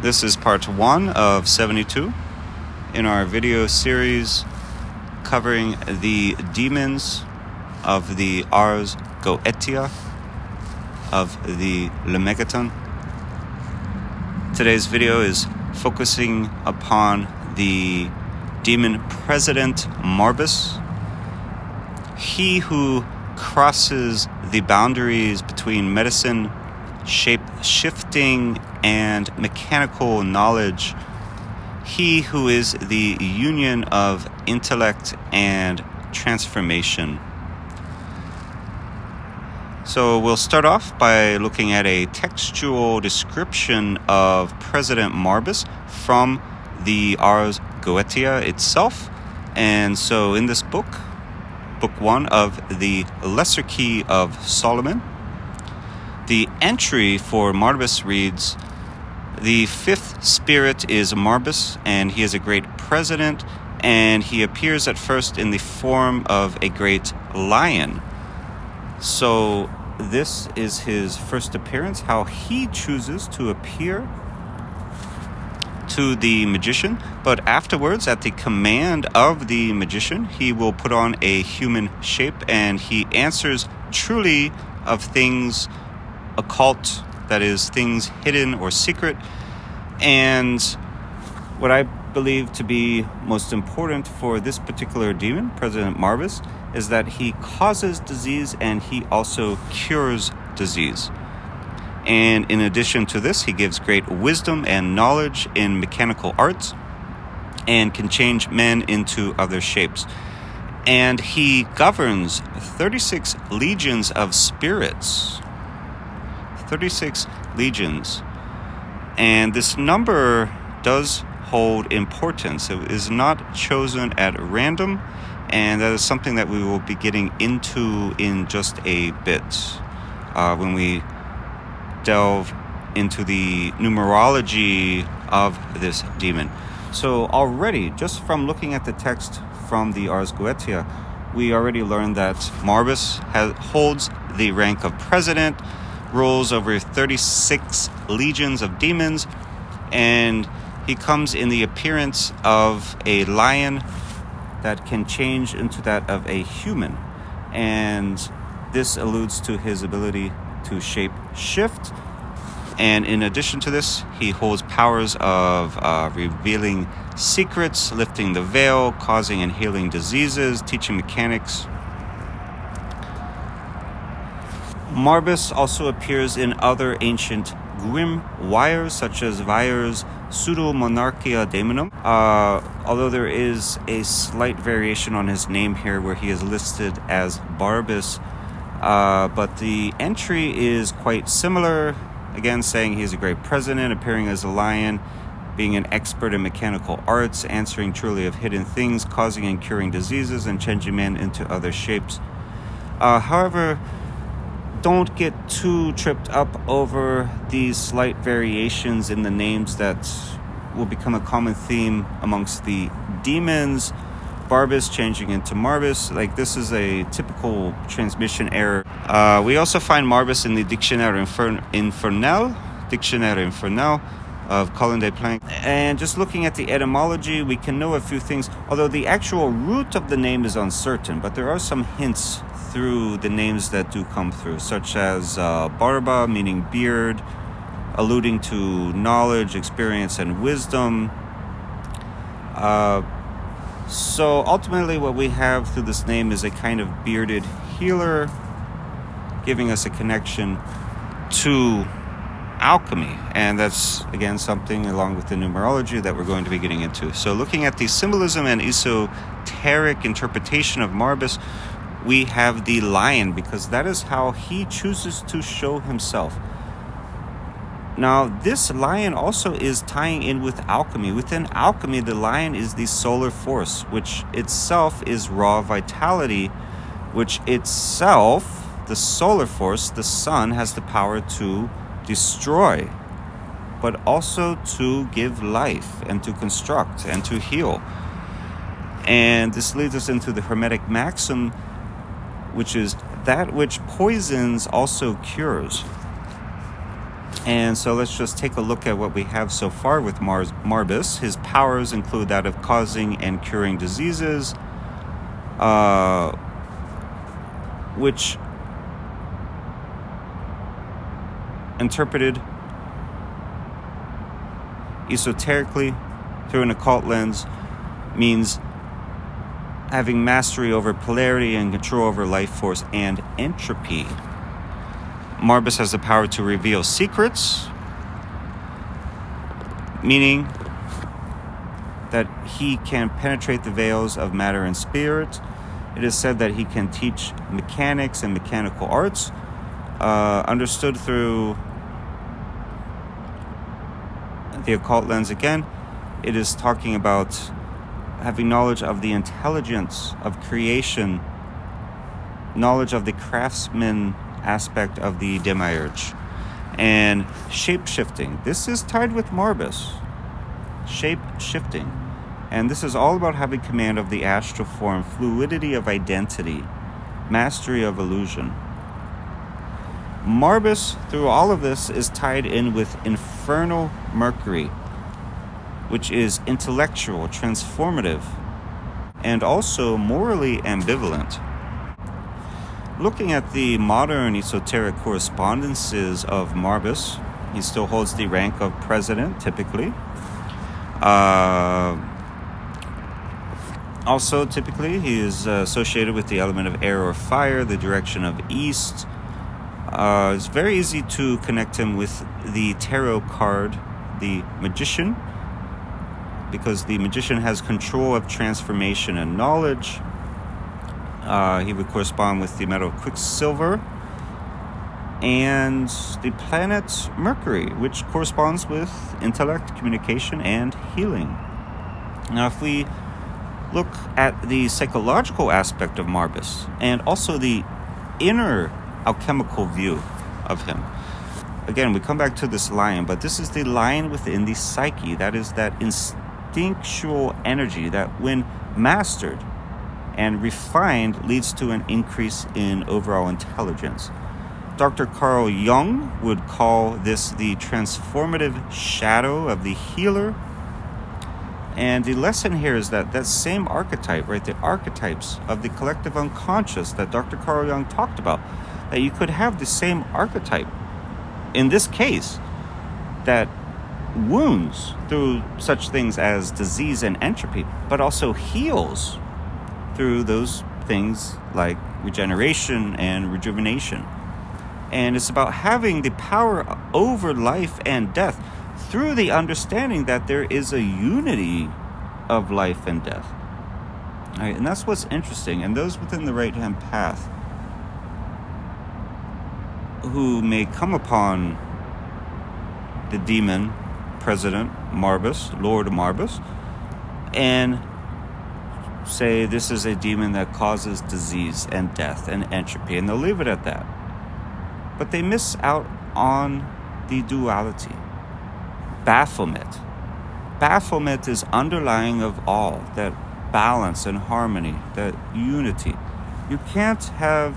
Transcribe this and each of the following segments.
This is part 1 of 72 in our video series covering the demons of the Ars Goetia of the Lemegeton. Today's video is focusing upon the demon president Marbas, he who crosses the boundaries between medicine, shape-shifting, and mechanical knowledge, he who is the union of intellect and transformation. So we'll start off by looking at a textual description of President Marbas from the Ars Goetia itself. And so in this book 1 of the Lesser Key of Solomon, the entry for Marbas reads, "The fifth spirit is Marbas, and he is a great president, and he appears at first in the form of a great lion." So this is his first appearance, how he chooses to appear to the magician. But afterwards, at the command of the magician, he will put on a human shape, and he answers truly of things occult, that is, things hidden or secret. And what I believe to be most important for this particular demon, President Marbas, is that he causes disease and he also cures disease. And in addition to this, he gives great wisdom and knowledge in mechanical arts and can change men into other shapes. And he governs 36 legions of spirits. 36 legions. And this number does hold importance. It is not chosen at random, and that is something that we will be getting into in just a bit when we delve into the numerology of this demon. So already, just from looking at the text from the Ars Goetia, we already learned that Marbas holds the rank of president, rules over 36 legions of demons, and he comes in the appearance of a lion that can change into that of a human. And this alludes to his ability to shape shift. And in addition to this, he holds powers of revealing secrets, lifting the veil, causing and healing diseases, teaching mechanics. Marbas also appears in other ancient grimoires, such as Weier's Pseudo-Monarchia Daemonum, although there is a slight variation on his name here where he is listed as Barbas, but the entry is quite similar, again saying he is a great president, appearing as a lion, being an expert in mechanical arts, answering truly of hidden things, causing and curing diseases, and changing men into other shapes. However, don't get too tripped up over these slight variations in the names that will become a common theme amongst the demons. Barbas changing into Marbas, like this is a typical transmission error. We also find Marbas in the Dictionnaire Infernal of Colin de Planck. And just looking at the etymology, we can know a few things, although the actual root of the name is uncertain, but there are some hints through the names that do come through, such as Barba, meaning beard, alluding to knowledge, experience, and wisdom. So ultimately what we have through this name is a kind of bearded healer, giving us a connection to alchemy. And that's, again, something along with the numerology that we're going to be getting into. So looking at the symbolism and esoteric interpretation of Marbas, we have the lion, because that is how he chooses to show himself. Now, this lion also is tying in with alchemy. Within alchemy, the lion is the solar force, which itself is raw vitality, which itself, the solar force, the sun, has the power to destroy, but also to give life and to construct and to heal. And this leads us into the Hermetic maxim, which is that which poisons also cures. And so let's just take a look at what we have so far with Marbas. His powers include that of causing and curing diseases, which, interpreted esoterically through an occult lens, means having mastery over polarity and control over life force and entropy. Marbas has the power to reveal secrets, meaning that he can penetrate the veils of matter and spirit. It is said that he can teach mechanics and mechanical arts, understood through the occult lens again. It is talking about having knowledge of the intelligence of creation, knowledge of the craftsman aspect of the demiurge, and shape-shifting. This is tied with Marbas. Shape-shifting. And this is all about having command of the astral form, fluidity of identity, mastery of illusion. Marbas, through all of this, is tied in with Infernal Mercury, which is intellectual, transformative, and also morally ambivalent. Looking at the modern esoteric correspondences of Marbas, he still holds the rank of president, typically. Also, typically, he is associated with the element of air or fire, the direction of east. It's very easy to connect him with the tarot card, the Magician, because the Magician has control of transformation and knowledge. He would correspond with the metal Quicksilver and the planet Mercury, which corresponds with intellect, communication, and healing. Now, if we look at the psychological aspect of Marbas and also the inner alchemical view of him, again, we come back to this lion, but this is the lion within the psyche. That is that instinctual energy that, when mastered and refined, leads to an increase in overall intelligence. Dr. Carl Jung would call this the transformative shadow of the healer. And the lesson here is that that same archetype, right, the archetypes of the collective unconscious that Dr. Carl Jung talked about, that you could have the same archetype, in this case, that wounds through such things as disease and entropy, but also heals through those things like regeneration and rejuvenation. And it's about having the power over life and death through the understanding that there is a unity of life and death. All right, and that's what's interesting. And those within the right-hand path who may come upon the demon, President Marbas, Lord Marbas, and say this is a demon that causes disease and death and entropy, and they'll leave it at that. But they miss out on the duality. Bafflement. Bafflement is underlying of all, that balance and harmony, that unity. You can't have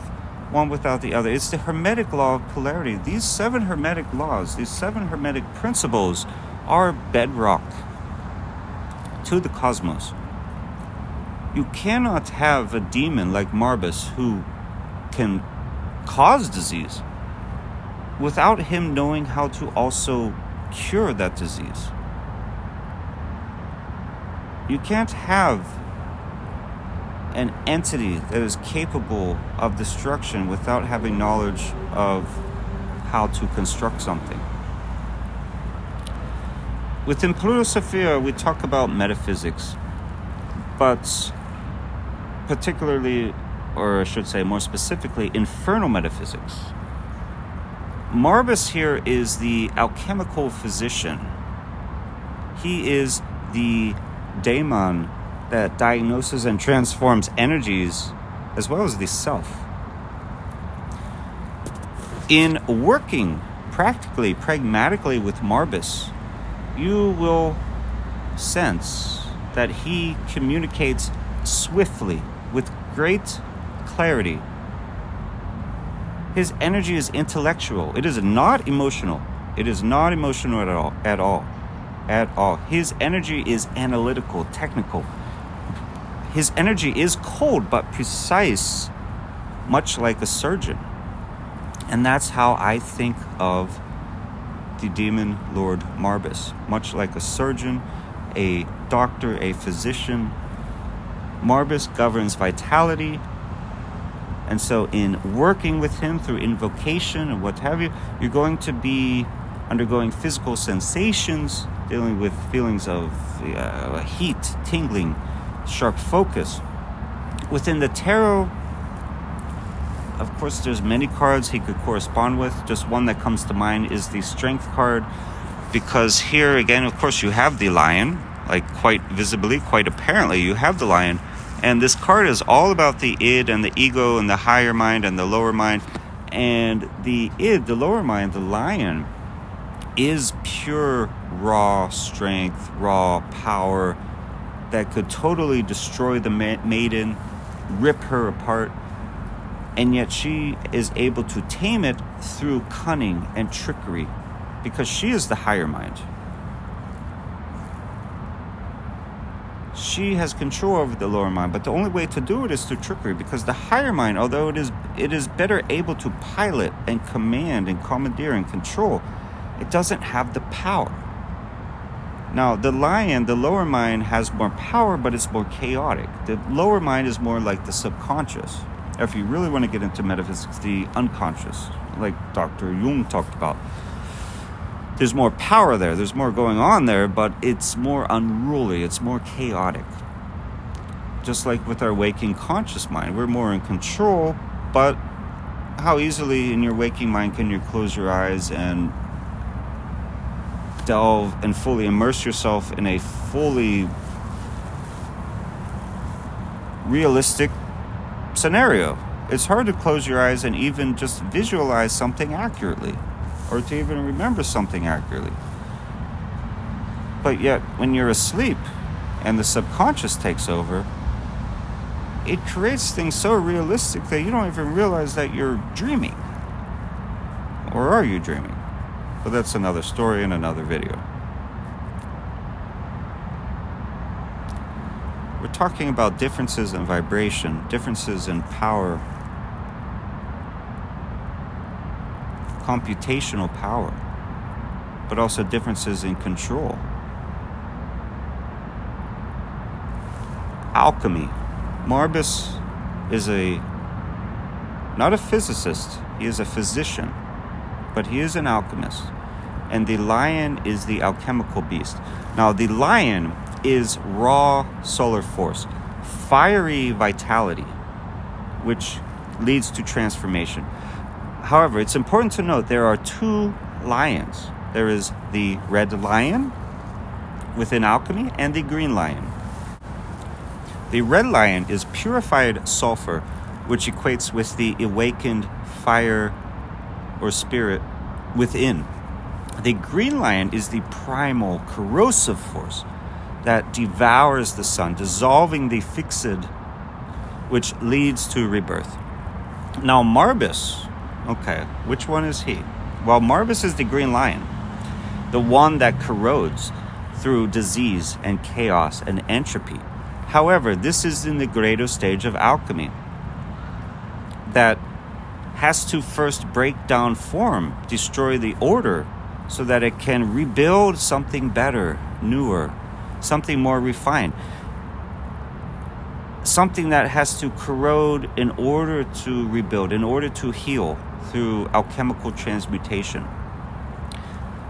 one without the other. It's the Hermetic law of polarity. These 7 Hermetic laws, these 7 Hermetic principles are bedrock to the cosmos. You cannot have a demon like Marbas who can cause disease without him knowing how to also cure that disease. You can't have an entity that is capable of destruction without having knowledge of how to construct something. Within Plutosophia, we talk about metaphysics, but particularly, or I should say more specifically, infernal metaphysics. Marbas here is the alchemical physician. He is the daemon that diagnoses and transforms energies as well as the self. In working practically, pragmatically with Marbas, you will sense that he communicates swiftly, with great clarity. His energy is intellectual. It is not emotional. It is not emotional at all. His energy is analytical, technical. His energy is cold but precise, much like a surgeon. And that's how I think of the demon lord Marbas, much like a surgeon, a doctor, a physician. Marbas governs vitality, and so in working with him through invocation and what have you, you're going to be undergoing physical sensations, dealing with feelings of heat, tingling, sharp focus. Within the tarot, of course, there's many cards he could correspond with. Just one that comes to mind is the Strength card, because here again, of course, you have the lion, like quite visibly, quite apparently, you have the lion. And this card is all about the id and the ego and the higher mind and the lower mind. And the id, the lower mind, the lion, is pure raw strength, raw power that could totally destroy the maiden, rip her apart. And yet she is able to tame it through cunning and trickery, because she is the higher mind. She has control over the lower mind, but the only way to do it is through trickery, because the higher mind, although it is better able to pilot and command and commandeer and control, it doesn't have the power. Now, the lion, the lower mind, has more power, but it's more chaotic. The lower mind is more like the subconscious. If you really want to get into metaphysics, the unconscious, like Dr. Jung talked about. There's more power there, there's more going on there, but it's more unruly, it's more chaotic. Just like with our waking conscious mind, we're more in control, but how easily in your waking mind can you close your eyes and delve and fully immerse yourself in a fully realistic scenario? It's hard to close your eyes and even just visualize something accurately, or to even remember something accurately. But yet, when you're asleep and the subconscious takes over, it creates things so realistic that you don't even realize that you're dreaming. Or are you dreaming? But that's another story in another video. We're talking about differences in vibration, differences in power, computational power, but also differences in control. Alchemy. Marbas is not a physicist, he is a physician, but he is an alchemist. And the lion is the alchemical beast. Now, the lion is raw solar force, fiery vitality, which leads to transformation. However, it's important to note there are two lions. There is the red lion within alchemy and the green lion. The red lion is purified sulfur, which equates with the awakened fire or spirit within. The green lion is the primal corrosive force that devours the sun, dissolving the fixed, which leads to rebirth. Now, Marbas, okay, which one is he? Well, Marbas is the green lion, the one that corrodes through disease and chaos and entropy. However, this is in the greater stage of alchemy that has to first break down form, destroy the order, so that it can rebuild something better, newer, something more refined. Something that has to corrode in order to rebuild, in order to heal through alchemical transmutation.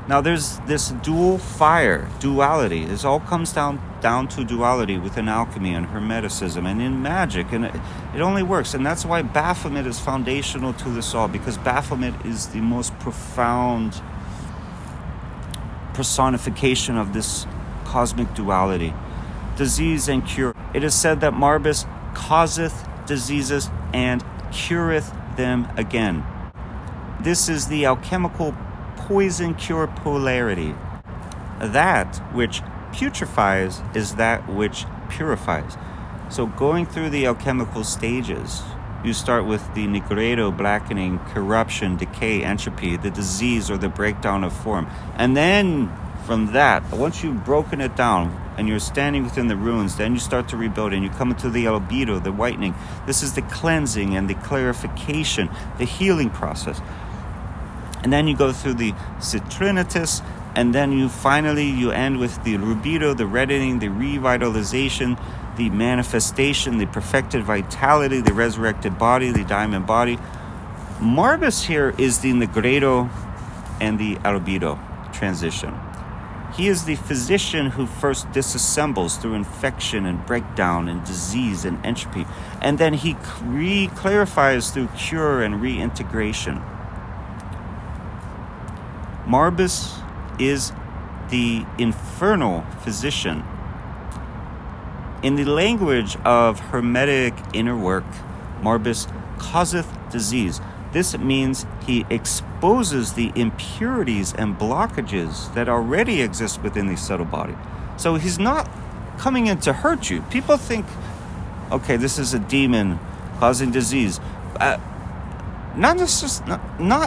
Now there's this dual fire, duality. This all comes down to duality within alchemy and hermeticism and in magic, and it only works. And that's why Baphomet is foundational to this all, because Baphomet is the most profound personification of this cosmic duality. Disease and cure. It is said that Marbas causeth diseases and cureth them again. This is the alchemical poison cure polarity. That which putrefies is that which purifies. So going through the alchemical stages you start with the negredo, blackening, corruption, decay, entropy, the disease or the breakdown of form. And then from that, once you've broken it down and you're standing within the ruins, then you start to rebuild and you come into the albedo, the whitening. This is the cleansing and the clarification, the healing process. And then you go through the citrinitas, and then you end with the rubido, the reddening, the revitalization, the manifestation, the perfected vitality, the resurrected body, the diamond body. Marbas here is the negredo and the albedo transition. He is the physician who first disassembles through infection and breakdown and disease and entropy. And then he clarifies through cure and reintegration. Marbas is the infernal physician. In the language of Hermetic inner work, Marbas causeth disease. This means he exposes the impurities and blockages that already exist within the subtle body. So he's not coming in to hurt you. People think, okay, this is a demon causing disease. Not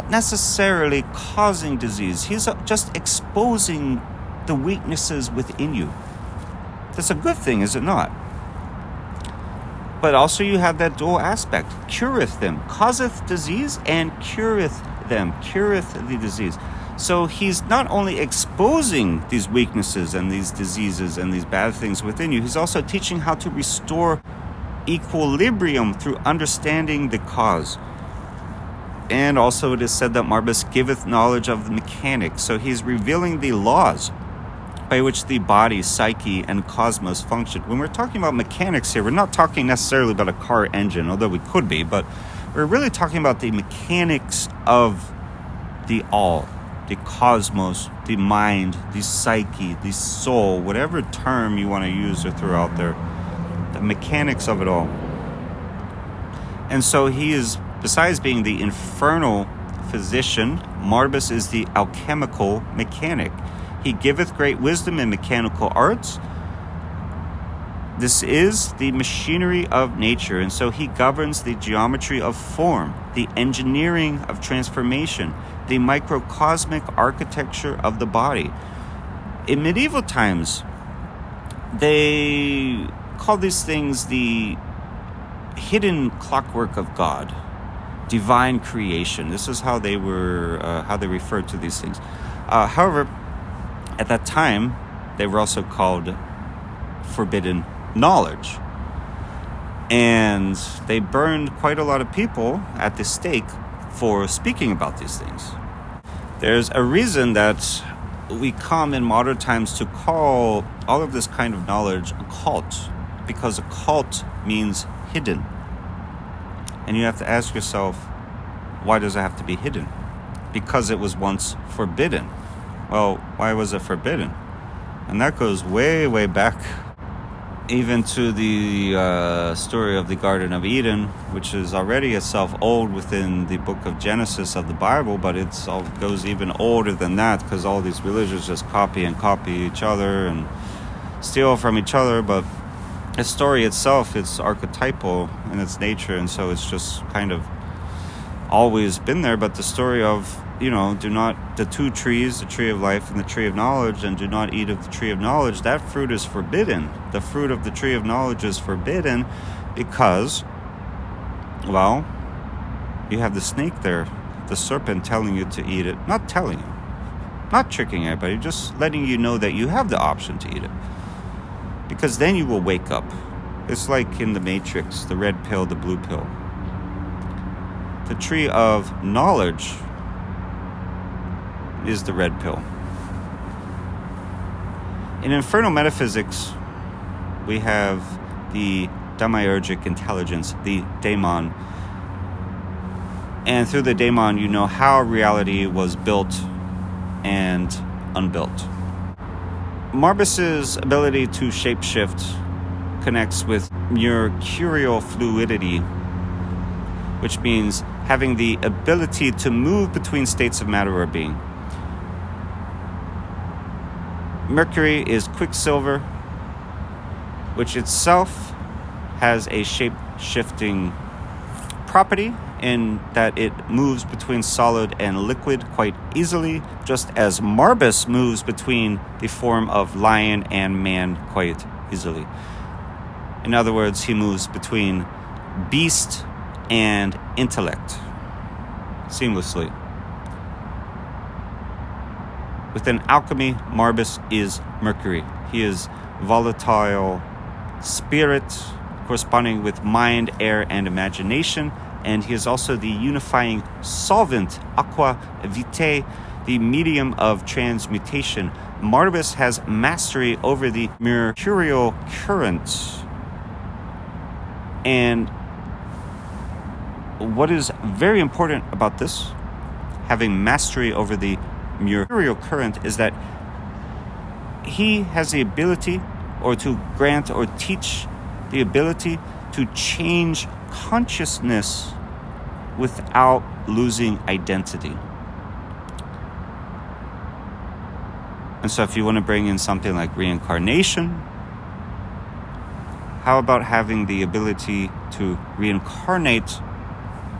necessarily causing disease. He's just exposing the weaknesses within you. That's a good thing, is it not? But also you have that dual aspect. Cureth them. Causeth disease and cureth them. Cureth the disease. So he's not only exposing these weaknesses and these diseases and these bad things within you, he's also teaching how to restore equilibrium through understanding the cause. And also it is said that Marbas giveth knowledge of the mechanics. So he's revealing the laws by which the body, psyche, and cosmos function. When we're talking about mechanics here, we're not talking necessarily about a car engine, although we could be, but we're really talking about the mechanics of the all, the cosmos, the mind, the psyche, the soul, whatever term you want to use or throw out there, the mechanics of it all. And so he is, besides being the infernal physician, Marbas is the alchemical mechanic. He giveth great wisdom in mechanical arts. This is the machinery of nature, and so he governs the geometry of form, the engineering of transformation, the microcosmic architecture of the body. In medieval times, they called these things the hidden clockwork of God, divine creation. This is how they referred to these things. However, at that time, they were also called forbidden knowledge. And they burned quite a lot of people at the stake for speaking about these things. There's a reason that we come in modern times to call all of this kind of knowledge occult, because occult means hidden. And you have to ask yourself, why does it have to be hidden? Because it was once forbidden. Well, why was it forbidden? And that goes way, way back, even to the story of the Garden of Eden, which is already itself old within the book of Genesis of the Bible, but it goes even older than that, because all these religions just copy each other and steal from each other. But the story itself, it's archetypal in its nature, and so it's just kind of always been there. But the story of, the two trees, the tree of life and the tree of knowledge, and do not eat of the tree of knowledge, that fruit is forbidden. The fruit of the tree of knowledge is forbidden because, well, you have the snake there, the serpent telling you to eat it. Not telling you, not tricking anybody, just letting you know that you have the option to eat it. Because then you will wake up. It's like in the Matrix, the red pill, the blue pill. The tree of knowledge is the red pill. In infernal metaphysics, we have the demiurgic intelligence, the daemon. And through the daemon, you know how reality was built and unbuilt. Marbas's ability to shapeshift connects with mercurial fluidity, which means having the ability to move between states of matter or being. Mercury is quicksilver, which itself has a shape-shifting property in that it moves between solid and liquid quite easily, just as Marbas moves between the form of lion and man quite easily. In other words, he moves between beast and intellect seamlessly. Within alchemy, Marbas is Mercury. He is volatile spirit corresponding with mind, air, and imagination, and he is also the unifying solvent, aqua vitae, the medium of transmutation. Marbas has mastery over the mercurial current. And what is very important about this, having mastery over the mercurial current, is that he has the ability, or to grant or teach the ability to change consciousness without losing identity. And so if you want to bring in something like reincarnation, how about having the ability to reincarnate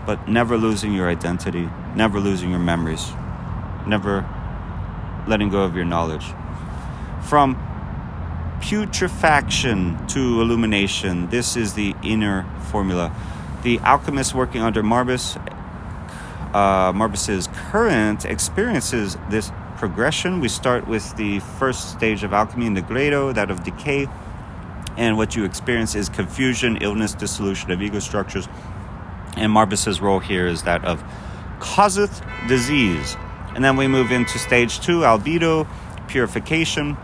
but never losing your identity, never losing your memories, never letting go of your knowledge? From putrefaction to illumination, this is the inner formula. The alchemist working under Marbas, Marbas's current experiences this progression. We start with the first stage of alchemy, Negredo, that of decay. And what you experience is confusion, illness, dissolution of ego structures. And Marbas's role here is that of causeth disease. And then we move into stage 2, albedo, purification.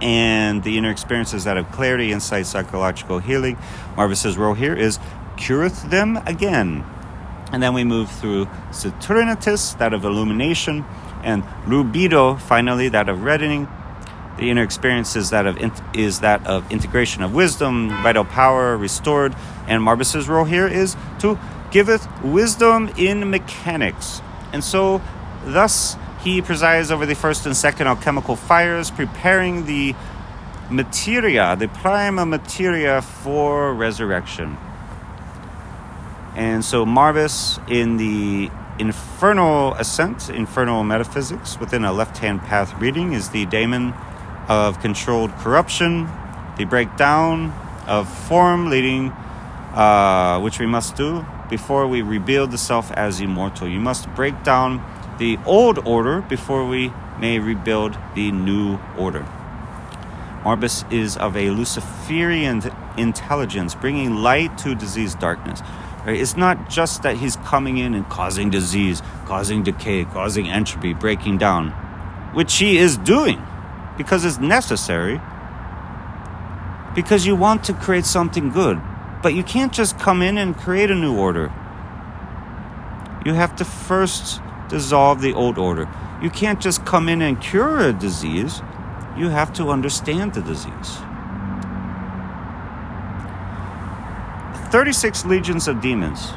And the inner experience is that of clarity, insight, psychological healing. Marbas's role here is cureth them again. And then we move through Saturnitus, that of illumination, and rubido, finally, that of reddening. The inner experience is that of integration of wisdom, vital power restored. And Marbas's role here is to giveth wisdom in mechanics. And so, thus, he presides over the first and second alchemical fires, preparing the materia, the prima materia for resurrection. And so Marbas in the Infernal ascent, Infernal metaphysics, within a left-hand path reading, is the daemon of controlled corruption, the breakdown of form leading, which we must do before we rebuild the self as immortal. You must break down the old order before we may rebuild the new order. Marbas is of a Luciferian intelligence, bringing light to diseased darkness. Right? It's not just that he's coming in and causing disease, causing decay, causing entropy, breaking down, which he is doing because it's necessary, because you want to create something good. But you can't just come in and create a new order. You have to first dissolve the old order. You can't just come in and cure a disease. You have to understand the disease. 36 legions of demons.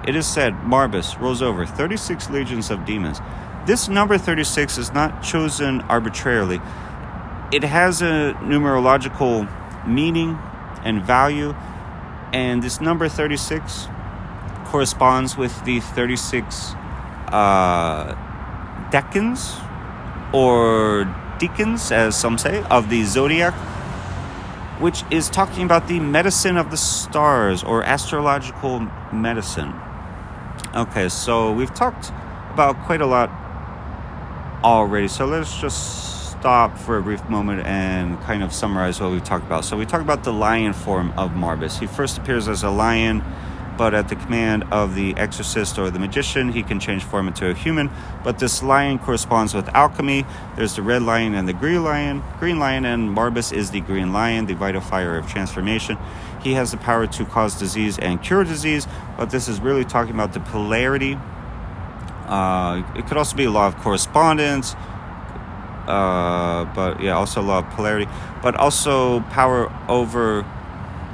It is said, Marbas rolls over 36 legions of demons. This number 36 is not chosen arbitrarily. It has a numerological meaning and value, and this number 36 corresponds with the 36 decans, or deacons, as some say, of the zodiac, which is talking about the medicine of the stars, or astrological medicine. Okay, so we've talked about quite a lot already, so let's just stop for a brief moment and kind of summarize what we've talked about. So we talked about the lion form of Marbas. He first appears as a lion, but at the command of the exorcist or the magician, he can change form into a human. But this lion corresponds with alchemy. There's the red lion and the green lion, and Marbas is the green lion, the vital fire of transformation. He has the power to cause disease and cure disease, but this is really talking about the polarity. It could also be a law of correspondence, but yeah, also law of polarity, but also power over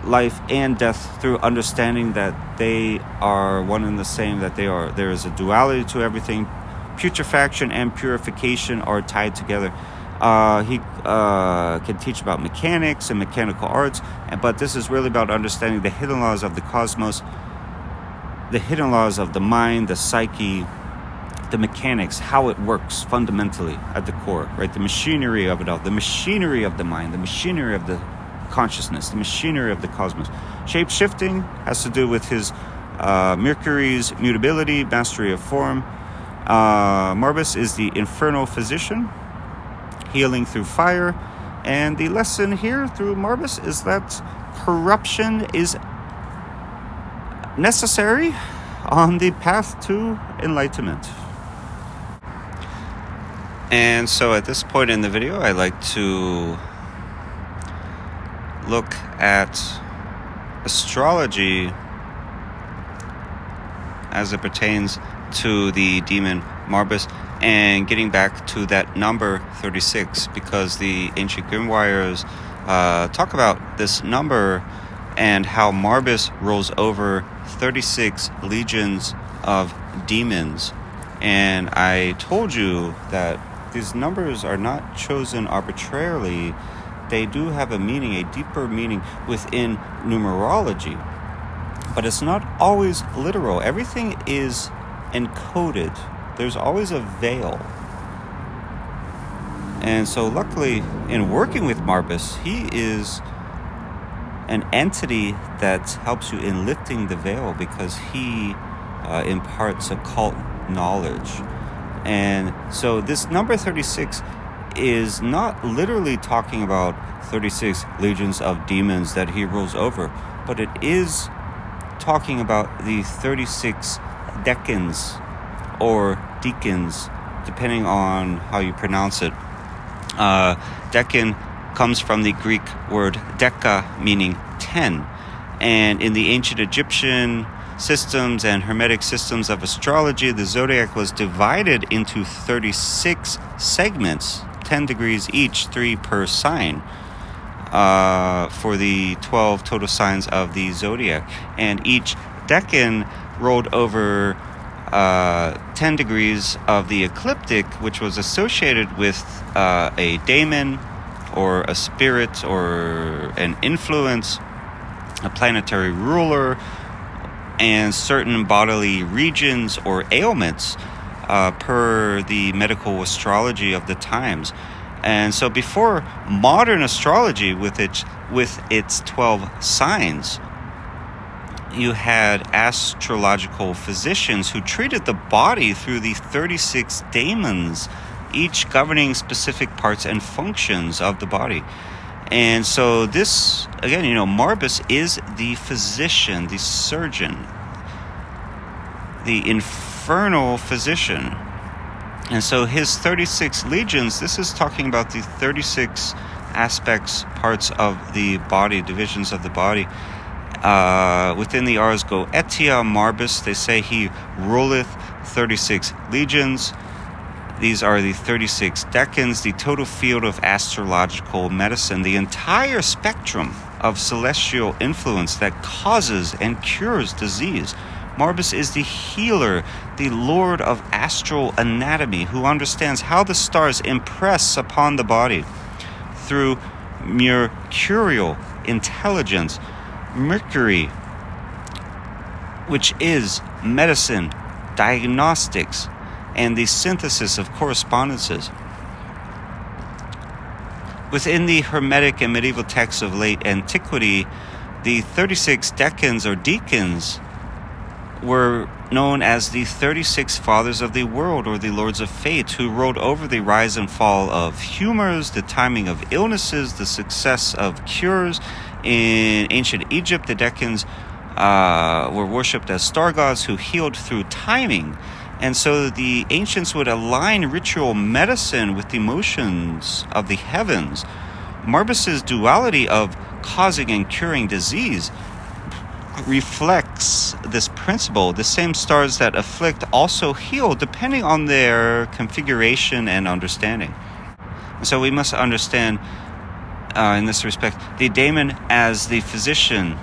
life and death through understanding that they are one and the same, that there is a duality to everything. Putrefaction and purification are tied together. He can teach about mechanics and mechanical arts, but this is really about understanding the hidden laws of the cosmos the hidden laws of the mind, the psyche, the mechanics, how it works fundamentally at the core, right? The machinery of it all, the machinery of the mind, the machinery of the consciousness, the machinery of the cosmos. Shape-shifting has to do with his Mercury's mutability, mastery of form. Marbas is the infernal physician, healing through fire. And the lesson here through Marbas is that corruption is necessary on the path to enlightenment. And so at this point in the video, I like to look at astrology as it pertains to the demon Marbas, and getting back to that number 36, because the ancient grimoires talk about this number and how Marbas rolls over 36 legions of demons. And I told you that these numbers are not chosen arbitrarily. They do have a meaning, a deeper meaning within numerology. But it's not always literal. Everything is encoded. There's always a veil. And so luckily, in working with Marbas, he is an entity that helps you in lifting the veil, because he imparts occult knowledge. And so this number 36 is not literally talking about 36 legions of demons that he rules over, but it is talking about the 36 decans or deacons, depending on how you pronounce it. Decan comes from the Greek word deca, meaning 10. And in the ancient Egyptian systems and Hermetic systems of astrology, the zodiac was divided into 36 segments, 10 degrees each, 3 per sign, for the 12 total signs of the zodiac. And each decan rolled over 10 degrees of the ecliptic, which was associated with a daemon or a spirit or an influence, a planetary ruler, and certain bodily regions or ailments per the medical astrology of the times. And so before modern astrology with its 12 signs, you had astrological physicians who treated the body through the 36 daemons, each governing specific parts and functions of the body. And so this, again, Marbas is the physician, the surgeon, the infernal physician. And so his 36 legions, this is talking about the 36 aspects, parts of the body, divisions of the body. Within the Ars Goetia, Marbas, they say he ruleth 36 legions. These are the 36 decans, the total field of astrological medicine, the entire spectrum of celestial influence that causes and cures disease. Marbas is the healer, the lord of astral anatomy, who understands how the stars impress upon the body through mercurial intelligence. Mercury, which is medicine, diagnostics, and the synthesis of correspondences. Within the Hermetic and medieval texts of late antiquity, the 36 decans or deacons were known as the 36 fathers of the world, or the lords of fate, who ruled over the rise and fall of humors, the timing of illnesses, the success of cures. In ancient Egypt, the decans were worshipped as star gods who healed through timing. And so the ancients would align ritual medicine with the motions of the heavens. Marbas' duality of causing and curing disease reflects this principle. The same stars that afflict also heal, depending on their configuration and understanding. So we must understand, in this respect, the daemon as the physician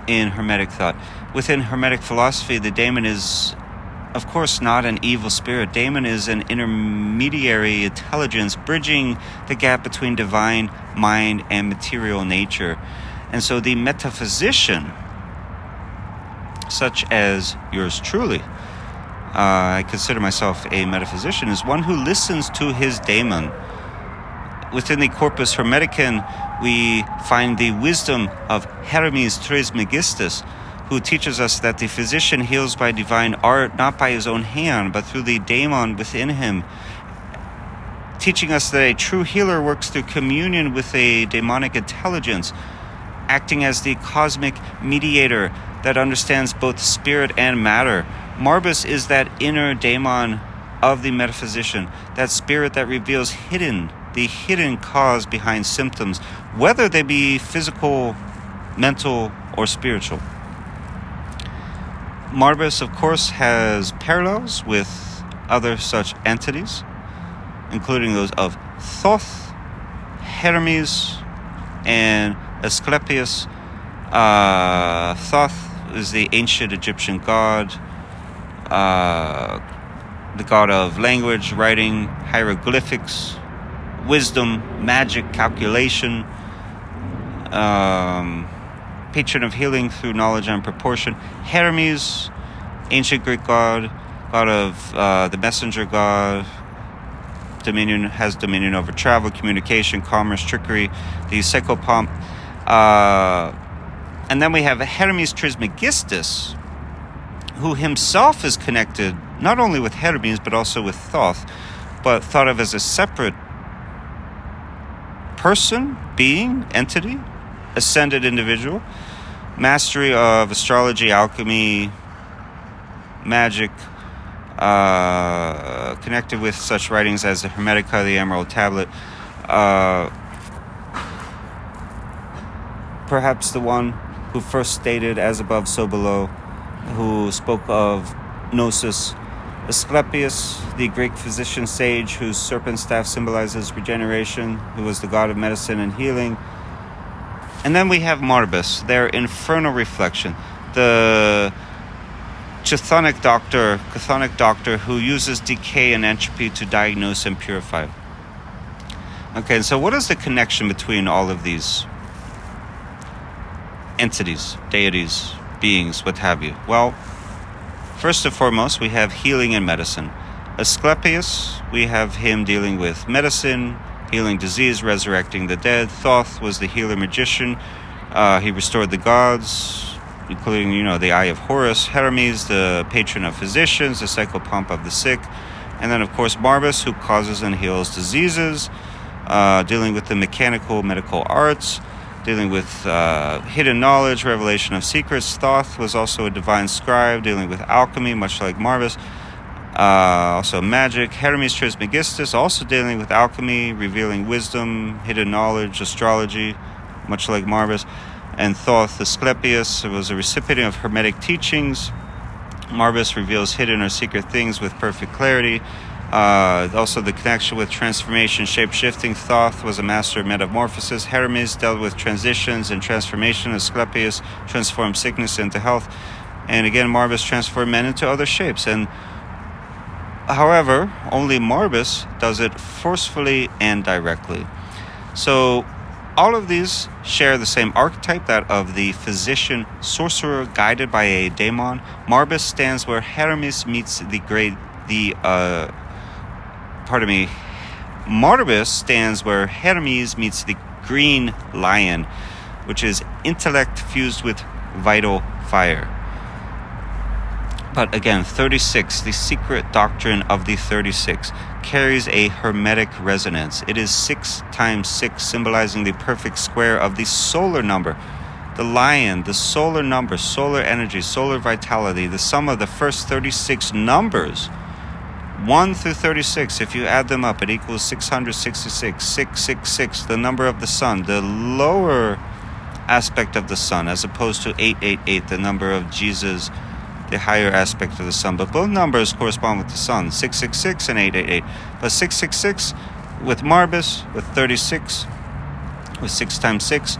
in Hermetic thought. Within Hermetic philosophy, the daemon is, of course, not an evil spirit. Daemon is an intermediary intelligence bridging the gap between divine mind and material nature. And so the metaphysician such as yours truly, I consider myself a metaphysician, is one who listens to his daemon. Within the Corpus Hermeticum, we find the wisdom of Hermes Trismegistus, who teaches us that the physician heals by divine art, not by his own hand, but through the daemon within him, teaching us that a true healer works through communion with a demonic intelligence, acting as the cosmic mediator that understands both spirit and matter. Marbas is that inner daemon of the metaphysician, that spirit that reveals the hidden cause behind symptoms, whether they be physical, mental, or spiritual. Marbas, of course, has parallels with other such entities, including those of Thoth, Hermes, and Asclepius. Thoth is the ancient Egyptian god, the god of language, writing, hieroglyphics, wisdom, magic, calculation, patron of healing through knowledge and proportion. Hermes, ancient Greek god of the messenger god, has dominion over travel, communication, commerce, trickery, the psychopomp. And then we have Hermes Trismegistus, who himself is connected not only with Hermes but also with Thoth, but thought of as a separate person, being, entity, ascended individual, mastery of astrology, alchemy, magic, connected with such writings as the Hermetica, the Emerald Tablet, perhaps the one who first stated as above so below, who spoke of Gnosis. Asclepius, the Greek physician sage whose serpent staff symbolizes regeneration, who was the god of medicine and healing. And then we have Marbas, their infernal reflection, the chthonic doctor who uses decay and entropy to diagnose and purify. Okay, so what is the connection between all of these entities, deities, beings, what have you? Well, first and foremost, we have healing and medicine. Asclepius, we have him dealing with medicine, healing disease, resurrecting the dead. Thoth was the healer magician. He restored the gods, including, the Eye of Horus. Hermes, the patron of physicians, the psychopomp of the sick. And then, of course, Marbas, who causes and heals diseases, dealing with the mechanical medical arts, dealing with hidden knowledge, revelation of secrets. Thoth was also a divine scribe, dealing with alchemy, much like Marbas. Also magic. Hermes Trismegistus, also dealing with alchemy, revealing wisdom, hidden knowledge, astrology, much like Marbas. And Thoth, Asclepius, was a recipient of Hermetic teachings. Marbas reveals hidden or secret things with perfect clarity. Also the connection with transformation, shape-shifting. Thoth was a master of metamorphosis. Hermes dealt with transitions and transformation. Asclepius transformed sickness into health. And again, Marbas transformed men into other shapes. And however, only Marbas does it forcefully and directly. So all of these share the same archetype, that of the physician sorcerer guided by a daemon. Marbas stands where Hermes meets Marbas stands where Hermes meets the green lion, which is intellect fused with vital fire. But again, 36, the secret doctrine of the 36, carries a hermetic resonance. It is 6 times 6, symbolizing the perfect square of the solar number. The lion, the solar number, solar energy, solar vitality, the sum of the first 36 numbers, 1 through 36, if you add them up, it equals 666, 666, the number of the sun, the lower aspect of the sun, as opposed to 888, the number of Jesus, the higher aspect of the sun. But both numbers correspond with the sun, 666 and 888. But 666 with Marbas, with 36, with 6 times 6,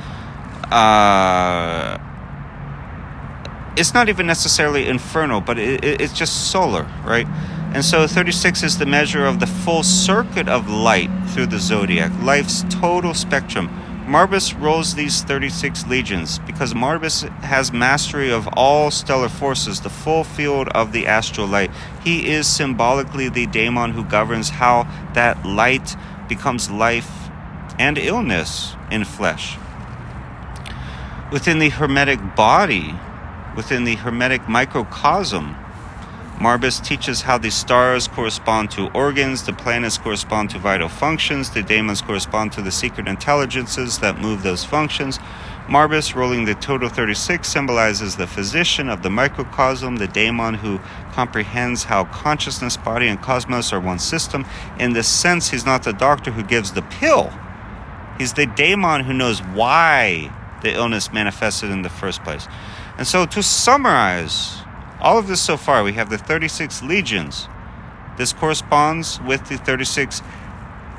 it's not even necessarily infernal, but it's just solar, right? And so 36 is the measure of the full circuit of light through the zodiac, life's total spectrum, Marbas rolls these 36 legions because Marbas has mastery of all stellar forces, the full field of the astral light. He is symbolically the daemon who governs how that light becomes life and illness in flesh. Within the hermetic body, within the hermetic microcosm, Marbas teaches how the stars correspond to organs, the planets correspond to vital functions, the daemons correspond to the secret intelligences that move those functions. Marbas, rolling the total 36, symbolizes the physician of the microcosm, the daemon who comprehends how consciousness, body, and cosmos are one system. In this sense, he's not the doctor who gives the pill. He's the daemon who knows why the illness manifested in the first place. And so to summarize all of this so far, we have the 36 legions. This corresponds with the 36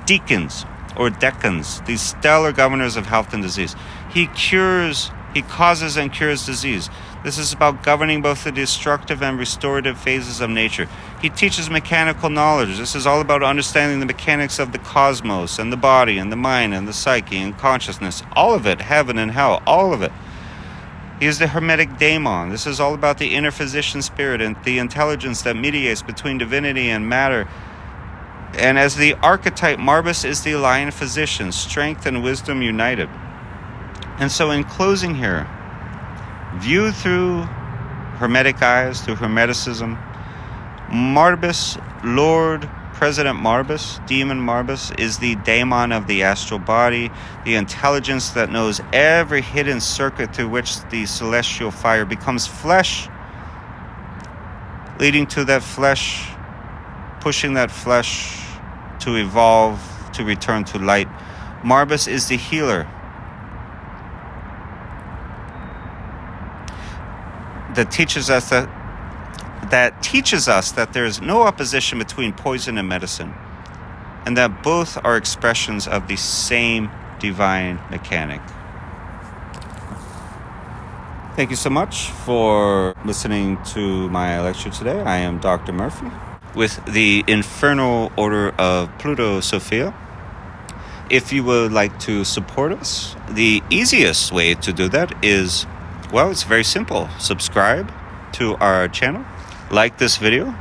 deacons or decans, these stellar governors of health and disease. He causes and cures disease. This is about governing both the destructive and restorative phases of nature. He teaches mechanical knowledge. This is all about understanding the mechanics of the cosmos and the body and the mind and the psyche and consciousness. All of it, heaven and hell, all of it. He is the hermetic daemon. This is all about the inner physician spirit and the intelligence that mediates between divinity and matter. And as the archetype, Marbas is the lion physician, strength and wisdom united. And so in closing here, viewed through hermetic eyes, through hermeticism, Marbas, Lord President Marbas, Demon Marbas, is the daemon of the astral body, the intelligence that knows every hidden circuit through which the celestial fire becomes flesh, leading to that flesh, pushing that flesh to evolve, to return to light. Marbas is the healer that teaches us that there is no opposition between poison and medicine, and that both are expressions of the same divine mechanic. Thank you so much for listening to my lecture today. I am Dr. Murphey with the Infernal Order of Plutosophia. If you would like to support us, the easiest way to do that is, well, it's very simple. Subscribe to our channel, like this video,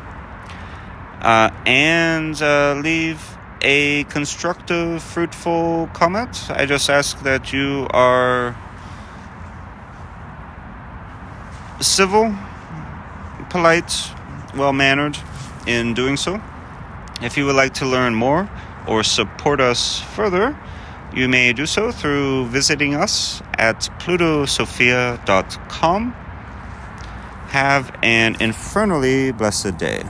and leave a constructive, fruitful comment. I just ask that you are civil, polite, well-mannered in doing so. If you would like to learn more or support us further, you may do so through visiting us at Plutosophia.com. Have an infernally blessed day.